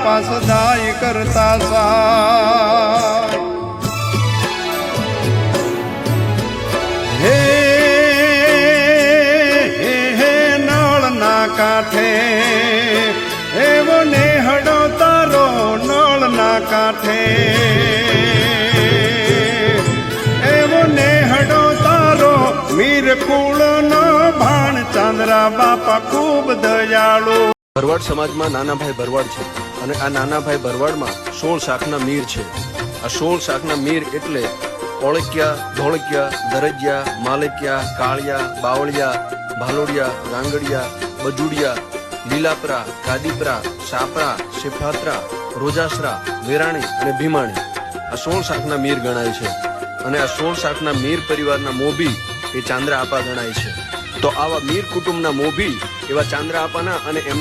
આપા સદાય કરતા સહાય હે નળના કાંઠે એવો નેહડો તારો નળના કાંઠે એવો નેહડો તારો મીર કુળનો ભાણ ચાંદરા બાપા ખૂબ દયાળુ. ભરવાડ સમાજમાં નાનાભાઈ ભરવાડ છે અને આ નાનાભાઈ ભરવાડમાં 16 શાખના મીર છે. આ 16 શાખના મીર એટલે ઓળકિયા, ધોળકિયા, દરજિયા, માલકિયા, કાળિયા, બાવળિયા, ભાલોડિયા, રાંગડિયા, બજુડિયા, લીલાપરા, કાદીપરા, સાપરા, શેફાત્રા, રોજાસરા, વેરાણી અને ભીમાણી આ 16 શાખના મીર ગણાય છે. અને આ 16 શાખના મીર પરિવારના મોભી એ ચાંદ્રા આપા ગણાય છે. તો આવા મીર કુટુંબના મોભી એવા ચાંદ્રા આપાના અને એમના